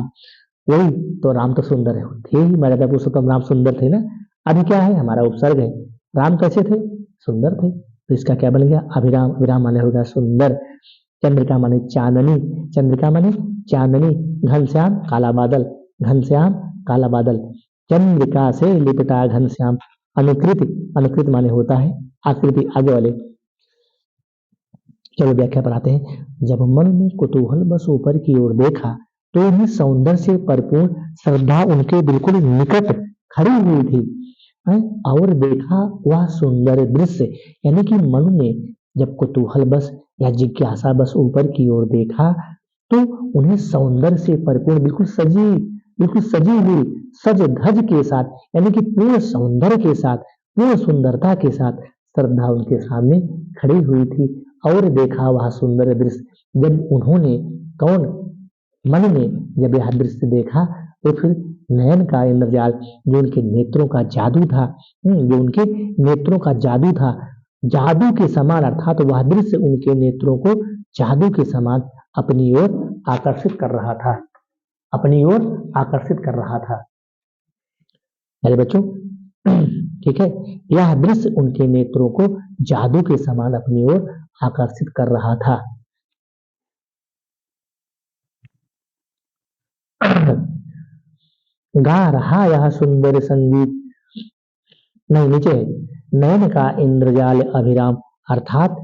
A: वही तो राम तो सुंदर है, थे ही मर्यादा पुरुषोत्तम राम सुंदर थे ना। अभी क्या है? हमारा उपसर्ग है। राम कैसे थे? सुंदर थे, तो इसका क्या बन गया? अभिराम। अभिराम माने होगा सुंदर। चंद्रिका माने चांदनी, चंद्रिका माने चांदनी। घनश्याम काला बादल, घनश्याम काला बादल। चंद्रिका से लिपटा घनश्याम। अनुकृति, अनुकृत माने होता है आकृति, आगे वाले। चलो व्याख्या पर आते हैं। जब मन ने कुतूहल बस ऊपर की ओर देखा तो उन्हें सौंदर्य से भरपूर श्रद्धा उनके बिल्कुल निकट खड़ी हुई थी। और देखा वह सुंदर दृश्य, यानी कि मन ने जब कुतूहल बस या जिज्ञासा बस ऊपर की ओर देखा तो उन्हें सौंदर्य से भरपूर, बिल्कुल सजी हुई, सज धज के साथ, यानी कि पूर्ण सौंदर्य के साथ, पूर्ण सुंदरता के साथ श्रद्धा उनके सामने खड़ी हुई थी। और देखा वह सुंदर दृश्य, जब उन्होंने, कौन? मन ने जब यह दृश्य देखा तो फिर नयन का इंद्रजाल, जो उनके नेत्रों का जादू था, जो उनके नेत्रों का जादू था, जादू के समान, अर्थात वह दृश्य उनके नेत्रों को जादू के समान अपनी ओर आकर्षित कर रहा था, अपनी ओर आकर्षित कर रहा था। मेरे बच्चों ठीक है, यह दृश्य उनके नेत्रों को जादू के समान अपनी ओर आकर्षित कर रहा था। गा रहा यह सुंदर संगीत, नहीं नीचे है, नयन का इंद्रजाल अभिराम, अर्थात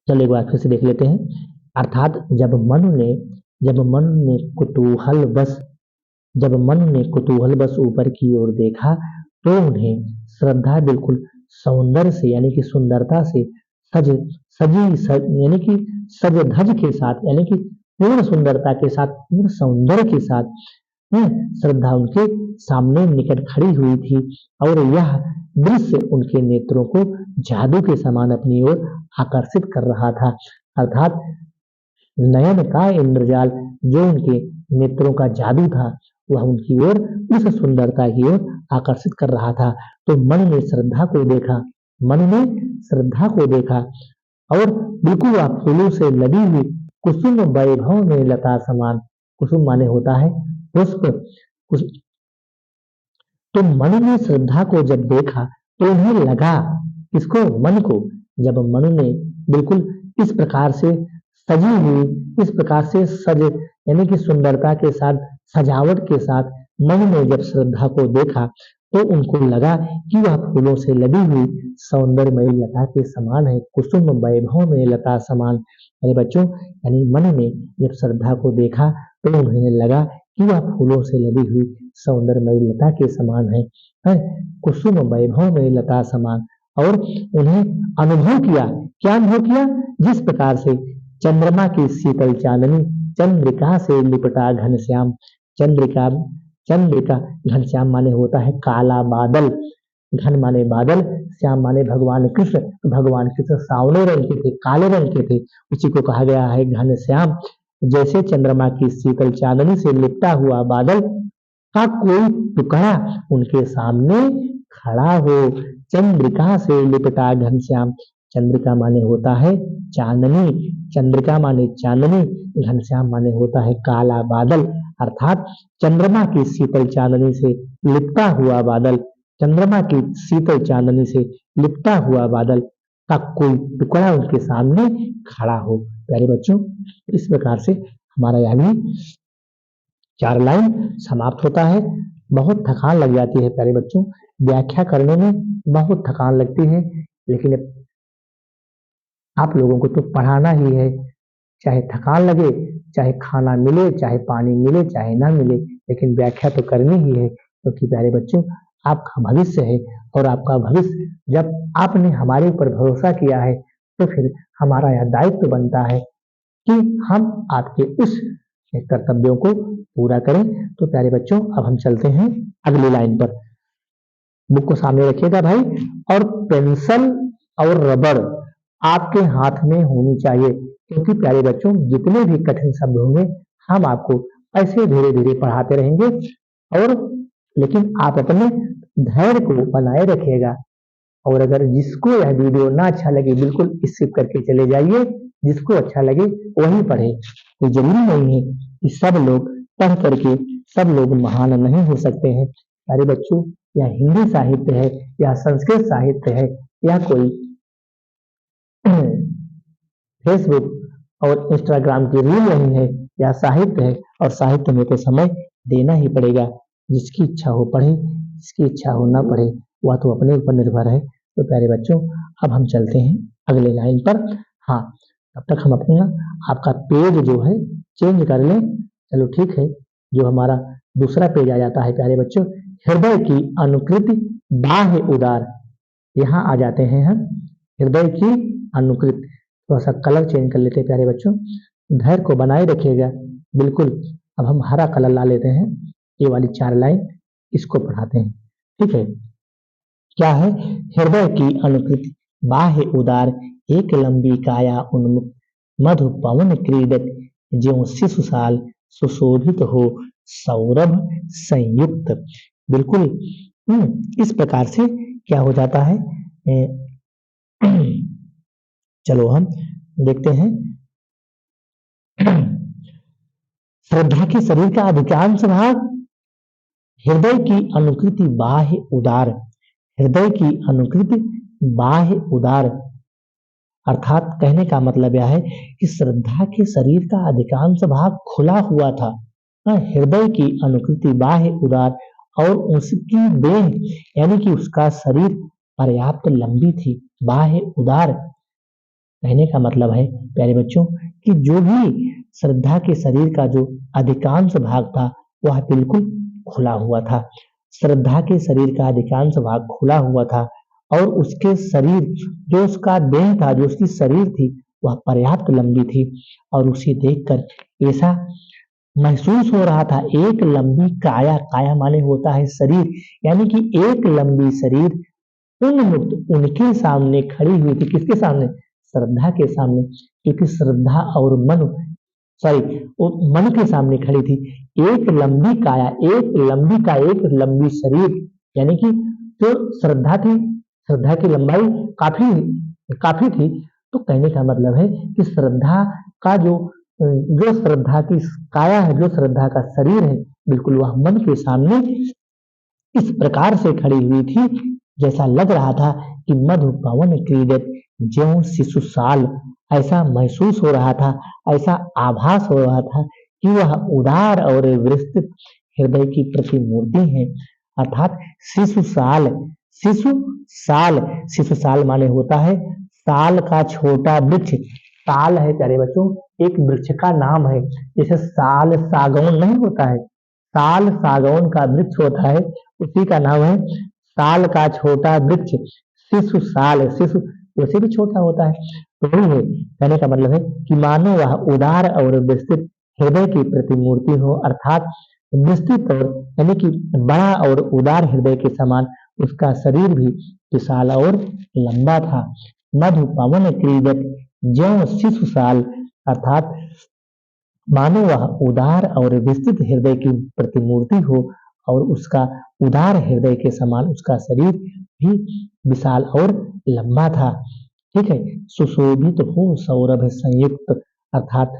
A: चलो एक बार फिर से देख लेते हैं। अर्थात जब मन ने कुतूहल बस, जब मन ने कुतूहल बस ऊपर की ओर देखा तो उन्हें श्रद्धा बिल्कुल सौंदर्य से, यानी कि सुंदरता से यानी कि सज धज के साथ, यानी कि पूर्ण सुंदरता के साथ, पूर्ण सौंदर्य के साथ श्रद्धा उनके सामने निकट खड़ी हुई थी। और यह दृश्य उनके नेत्रों को जादू के समान अपनी ओर आकर्षित कर रहा था। अर्थात नयन का इंद्रजाल, जो उनके नेत्रों का जादू था, वह उनकी ओर, उस सुंदरता की ओर आकर्षित कर रहा था। तो मन ने श्रद्धा को देखा, मन ने श्रद्धा को देखा, और बिल्कुल वह फूलों से लदी हुई कुसुम वैभव में लता समान, कुसुम माने होता है पुष्प, तो मन ने श्रद्धा को जब देखा तो उन्हें लगा, किसको? मन को। जब मन ने बिल्कुल इस प्रकार से सजी हुई, इस प्रकार से सज, यानी कि सुंदरता के साथ, सजावट के साथ मन ने जब श्रद्धा को देखा तो उनको लगा कि वह फूलों से लदी हुई सौंदर्यमयी लता के समान है, कुसुम वैभव में लता समान। मेरे बच्चों, यानी मन ने जब श्रद्धा को देखा तो उन्हें लगा कि वह फूलों से लदी हुई सौंदर्यमयी लता के समान है, कुसुम वैभव में लता समान। और उन्हें अनुभव किया, क्या अनुभव किया? जिस प्रकार से चंद्रमा की शीतल चांदनी चंद्रिका से लिपटा घनश्याम, चंद्रिका, चंद्रिका, घनश्याम माने होता है काला बादल, घन माने बादल, श्याम माने भगवान कृष्ण, भगवान कृष्ण सावले रंग के थे, काले रंग के थे, उसी को कहा गया है घनश्याम। जैसे चंद्रमा की शीतल चांदनी से लिपटा हुआ बादल का कोई टुकड़ा उनके सामने खड़ा हो। चंद्रिका से लिपटा घनश्याम, चंद्रिका माने होता है चांदनी, चंद्रिका माने चांदनी, घनश्याम माने होता है काला बादल। अर्थात चंद्रमा की शीतल चांदनी से लिपटा हुआ बादल, चंद्रमा की शीतल चांदनी से लिपटा हुआ बादल का कोई टुकड़ा उनके सामने खड़ा हो। प्यारे बच्चों, इस प्रकार से हमारा यह भी 4 लाइन समाप्त होता है। बहुत थकान लग जाती है प्यारे बच्चों, व्याख्या करने में बहुत थकान लगती है, लेकिन आप लोगों को तो पढ़ाना ही है, चाहे थकान लगे, चाहे खाना मिले, चाहे पानी मिले, चाहे ना मिले, लेकिन व्याख्या तो करनी ही है, क्योंकि प्यारे बच्चों आपका भविष्य है, और आपका भविष्य, जब आपने हमारे ऊपर भरोसा किया है तो फिर हमारा यह दायित्व बनता है कि हम आपके उस कर्तव्यों को पूरा करें। तो प्यारे बच्चों, अब हम चलते हैं अगली लाइन पर। बुक को सामने रखिएगा भाई, और पेंसिल और रबड़ आपके हाथ में होनी चाहिए। क्योंकि प्यारे बच्चों जितने भी कठिन शब्द होंगे हम आपको ऐसे धीरे धीरे पढ़ाते रहेंगे, और लेकिन आप अपने धैर्य को बनाए रखिएगा। और अगर जिसको यह वीडियो ना अच्छा लगे बिल्कुल स्किप करके चले जाइए, जिसको अच्छा लगे वही पढ़े। तो जरूरी नहीं है कि सब लोग पढ़ करके सब लोग महान नहीं हो सकते हैं। प्यारे बच्चों, या हिंदी साहित्य है, या संस्कृत साहित्य है, या कोई फेसबुक और इंस्टाग्राम की रील नहीं है, या साहित्य है, और साहित्य में तो समय देना ही पड़ेगा। जिसकी इच्छा हो पढ़े, जिसकी इच्छा हो ना पढ़े, वह तो अपने ऊपर निर्भर है। तो प्यारे बच्चों, अब हम चलते हैं अगले लाइन पर। हाँ, तब तक हम अपना आपका पेज जो है चेंज कर लें। चलो ठीक है, जो हमारा दूसरा पेज आ जाता है प्यारे बच्चों, हृदय की अनुकृति बाह्य उदार। यहाँ आ जाते हैं हम हृदय की अनुकृति। थोड़ा सा कलर चेंज कर लेते हैं प्यारे बच्चों, धैर्य को बनाए रखिएगा बिल्कुल। अब हम हरा कलर ला लेते हैं, ये वाली 4 लाइन इसको पढ़ाते हैं, ठीक है। क्या है? हृदय की अनुकृति बाह्य उदार, एक लंबी काया उन्मुक्त, मधु पवन क्रीडत, ज्यों शिशुसाल सुशोभित हो सौरभ संयुक्त। बिल्कुल इस प्रकार से क्या हो जाता है। चलो हम देखते हैं। श्रद्धा के शरीर का अधिकांश भाग हृदय की अनुकृति बाह्य उदार, हृदय की अनुकृति बाह्य उदार, अर्थात कहने का मतलब यह है कि श्रद्धा के शरीर का अधिकांश भाग खुला हुआ था। हृदय की अनुकृति बाह्य उदार, और उसकी देह यानी कि उसका शरीर पर्याप्त लंबी थी। बाह्य उदार कहने का मतलब है प्यारे बच्चों कि जो भी श्रद्धा के शरीर का जो अधिकांश भाग था वह बिल्कुल खुला हुआ था। श्रद्धा के शरीर का अधिकांश भाग खुला हुआ था, और उसके शरीर जो उसका देह था, जो उसकी शरीर थी, वह पर्याप्त लंबी थी। और उसे देखकर ऐसा महसूस हो रहा था, एक लंबी काया, काया माने होता है शरीर, यानी कि एक लंबी शरीर उन्मुक्त उनके सामने खड़ी हुई थी। किसके सामने? श्रद्धा के सामने, क्योंकि श्रद्धा और मन वो मन के सामने खड़ी थी। एक लंबी काया, एक लंबी का एक लंबी शरीर, यानी कि जो श्रद्धा थी, श्रद्धा की लंबाई काफी थी। तो कहने का मतलब है कि श्रद्धा का जो श्रद्धा की काया है, जो श्रद्धा का शरीर है, बिल्कुल वह मन के सामने इस प्रकार से खड़ी हुई थी, जैसा लग रहा था कि मधु पवन क्रीडत ज्यों शिशुसाल। ऐसा महसूस हो रहा था, ऐसा आभास हो रहा था कि वह उदार और विस्तृत हृदय की प्रतिमूर्ति है। अर्थात शिशुसाल, शिशुसाल, शिशुसाल माने होता है साल का छोटा वृक्ष। साल है प्यारे बच्चों एक वृक्ष का नाम है, जैसे साल सागौन नहीं होता है, साल सागौन का वृक्ष होता है, उसी का नाम है साल का छोटा वृक्ष। शिशुसाल, शिशु वैसे भी छोटा होता है, तो वही है। कहने का मतलब है कि मानो वह उदार और विस्तृत हृदय की प्रतिमूर्ति हो, अर्थात विस्तृत और यानी कि बड़ा और उदार हृदय के समान उसका शरीर भी विशाल और लंबा था। मधु पवन क्रीडत ज्यों शिशुसाल, अर्थात मानो वह उदार और विस्तृत हृदय की प्रतिमूर्ति हो, और उसका उदार हृदय के समान उसका शरीर भी विशाल और लंबा था। ठीक है। सुशोभित हो सौरभ संयुक्त, अर्थात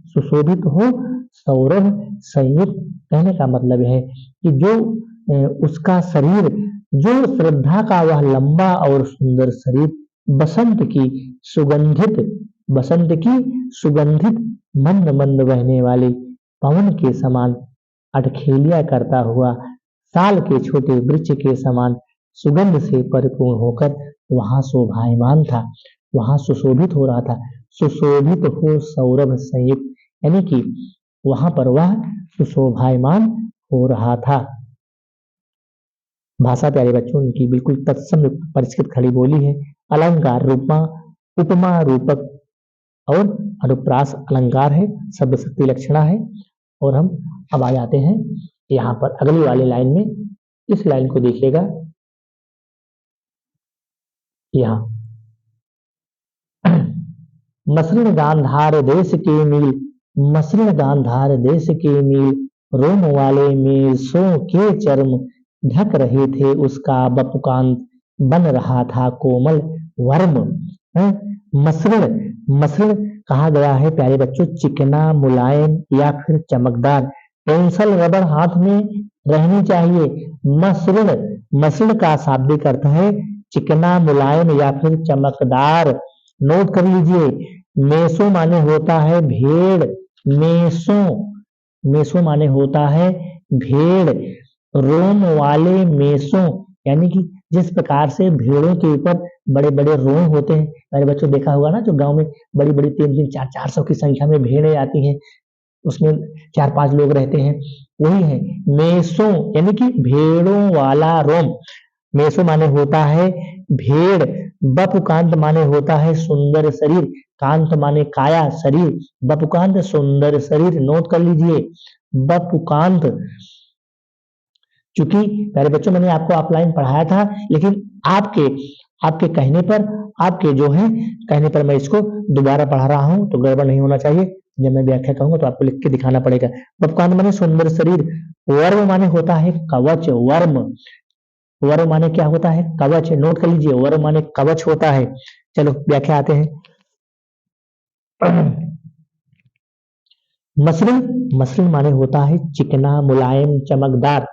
A: सुशोभित हो सौरभ संयुक्त कहने का मतलब है कि जो उसका शरीर, जो श्रद्धा का वह लंबा और सुंदर शरीर बसंत की सुगंधित मंद मंद बहने वाली पवन के समान अटखेलिया करता हुआ, साल के छोटे वृक्ष के समान सुगंध से परिपूर्ण होकर वहां शोभायमान था, वहां सुशोभित हो रहा था। सुशोभित हो सौरभ संयुक्त यानी कि वहां पर वह सुशोभायमान हो रहा था। भाषा प्यारे बच्चों इनकी बिल्कुल तत्सम परिष्कृत खड़ी बोली है। अलंकार रूपमा, उपमा रूपक और अनुप्रास अलंकार है, शब्द शक्ति लक्षणा है। और हम अब आ जाते हैं यहाँ पर अगली वाली लाइन में। इस लाइन को देखिएगा, यहाँ मसृण गांधार देश के नील, मसृण गांधार देश के नील रोम वाले मेसों के चर्म ढक रहे थे उसका बपुकांत बन रहा था कोमल वर्म। मसृण, मसृण कहा गया है प्यारे बच्चों चिकना, मुलायम या फिर चमकदार। पेंसिल रबर हाथ में रहनी चाहिए। मसृण, मसृण का शाब्दिक अर्थ है चिकना, मुलायम या फिर चमकदार। नोट कर लीजिए। मेसो माने होता है भेड़, मेसो, मेसो माने होता है भेड़। रोम वाले मेसो यानी कि जिस प्रकार से भेड़ों के ऊपर बड़े बड़े रोम होते हैं। मेरे बच्चों देखा होगा ना, जो गांव में बड़ी बड़ी 3-3, 400 की संख्या में भेड़ें आती हैं, उसमें 4-5 लोग रहते हैं, वही है मेसो यानी कि भेड़ों वाला रोम। मेसो माने होता है भेड़। बपुकांत माने होता है सुंदर शरीर, कांत माने काया, शरीर, बपुकांत सुंदर शरीर। नोट कर लीजिए बपुकांत। चूंकि पहले बच्चों मैंने आपको ऑफलाइन पढ़ाया था, लेकिन आपके आपके कहने पर, आपके जो है कहने पर मैं इसको दोबारा पढ़ा रहा हूं, तो गड़बड़ नहीं होना चाहिए। जब मैं व्याख्या करूंगा तो आपको लिख के दिखाना पड़ेगा। बपुकांत माने सुंदर शरीर। वर्म माने होता है कवच, वर्म, वर्म माने क्या होता है कवच। नोट कर लीजिए वर्म माने कवच होता है। चलो व्याख्या आते हैं। मसृण, मसृण माने होता है चिकना, मुलायम, चमकदार,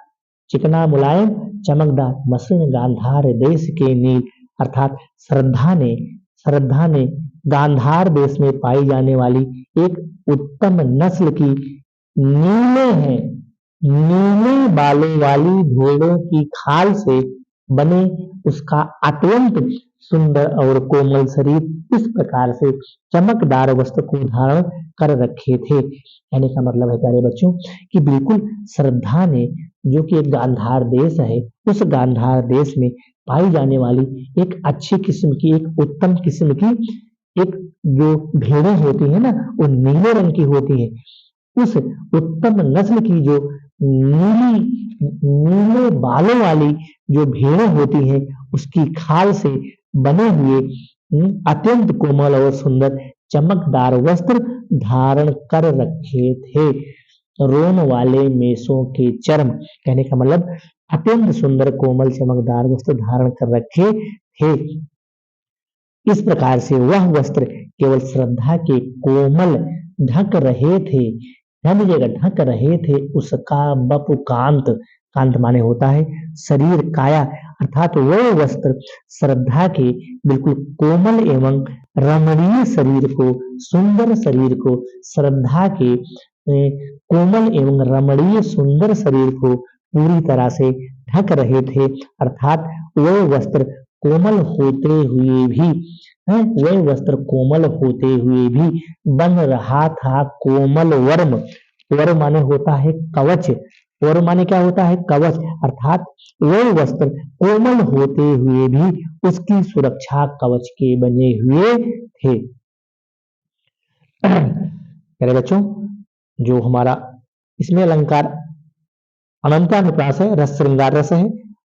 A: चिकना, मुलायम, चमकदार। मसृण गांधार देश के नील अर्थात श्रद्धा ने गांधार देश में पाई जाने वाली एक उत्तम नस्ल की नीले हैं, नीले बालों वाली भेड़ों की खाल से बने उसका अत्यंत सुंदर और कोमल शरीर इस प्रकार से चमकदार वस्त्र को धारण कर रखे थे। कहने का मतलब है प्यारे बच्चों कि बिल्कुल श्रद्धा ने, जो कि एक गांधार देश है, उस गांधार देश में पाई जाने वाली एक अच्छी किस्म की, एक उत्तम किस्म की एक जो भेड़ें होती है ना, वो नीले रंग की होती है। उस उत्तम नस्ल की जो नीले बालों वाली जो भेड़ें होती हैं, उसकी खाल से बने हुए अत्यंत कोमल और सुंदर चमकदार वस्त्र धारण कर रखे थे। रोम वाले मेसों के चर्म, कहने का मतलब अत्यंत सुंदर कोमल चमकदार वस्त्र धारण कर रखे थे। इस प्रकार से वह वस्त्र केवल श्रद्धा के कोमल ढक रहे थे, ध्यान दीजिएगा, ढक रहे थे उसका बपुकांत, कांत माने होता है शरीर, काया, अर्थात वह वस्त्र श्रद्धा के बिल्कुल कोमल एवं रमणीय शरीर को, सुंदर शरीर को, श्रद्धा के कोमल एवं रमणीय सुंदर शरीर को पूरी तरह से ढक रहे थे। अर्थात वह वस्त्र कोमल होते हुए भी, वह वस्त्र कोमल होते हुए भी बन रहा था कोमल वर्म। वर्म माने होता है कवच, वर्म माने क्या होता है कवच, अर्थात वह वस्त्र कोमल होते हुए भी उसकी सुरक्षा कवच के बने हुए थे। मेरे बच्चों, जो हमारा इसमें अलंकार अनंतानुप्रास है, रस श्रृंगार रस है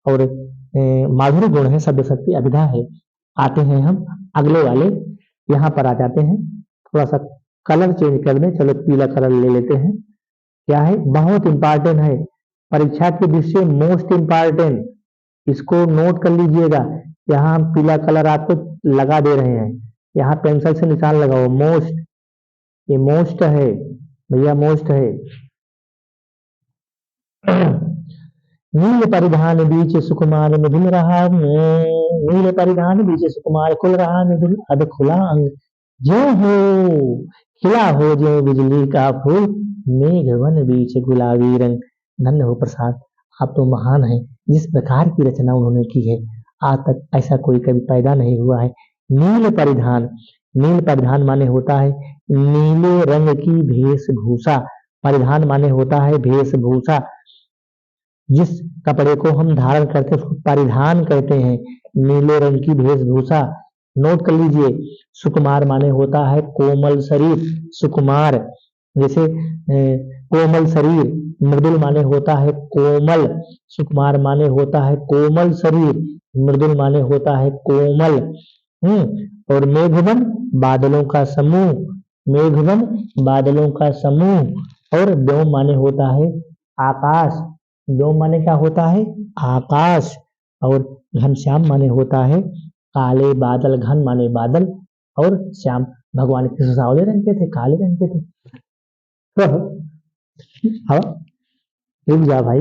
A: और माधुर्य गुण है, शब्द शक्ति अभिधा है। आते हैं हम अगले वाले, यहाँ पर आ जाते हैं। थोड़ा सा कलर चेंज कर दें, चलो पीला कलर ले लेते हैं। क्या है, बहुत इंपॉर्टेंट है, परीक्षा की दृष्टि से मोस्ट इंपॉर्टेंट, इसको नोट कर लीजिएगा। यहाँ हम पीला कलर आपको लगा दे रहे हैं, यहाँ पेंसिल से निशान लगाओ, मोस्ट, ये मोस्ट है भैया, मोस्ट है। नील परिधान बीच सुकुमार मधुर रहा, नील परिधान बीच सुकुमार खुल रहा मधुर अध खुला अंग, जो हो खिला हो जो बिजली का फूल, मेघवन बीच गुलाबी रंग। धन्य हो प्रसाद, आप तो महान हैं, जिस प्रकार की रचना उन्होंने की है आज तक ऐसा कोई कभी पैदा नहीं हुआ है। नील परिधान, नील परिधान माने होता है नीले रंग की वेशभूषा, परिधान माने होता है वेशभूषा, जिस कपड़े को हम धारण करते हैं उसको परिधान कहते हैं, नीले रंग की वेशभूषा। नोट कर लीजिए। सुकुमार माने होता है कोमल शरीर, सुकुमार, जैसे कोमल शरीर। मृदुल माने होता है कोमल, सुकुमार माने होता है कोमल शरीर, मृदुल माने होता है कोमल। और मेघवन बादलों का समूह, मेघवन बादलों का समूह। और व्योम माने होता है आकाश, व्योम माने क्या होता है आकाश। और घनश्याम माने होता है काले बादल, घन माने बादल और श्याम भगवान कृष्ण सावले रंग के थे, काले रंग के थे। तो हाँ रुक जा भाई,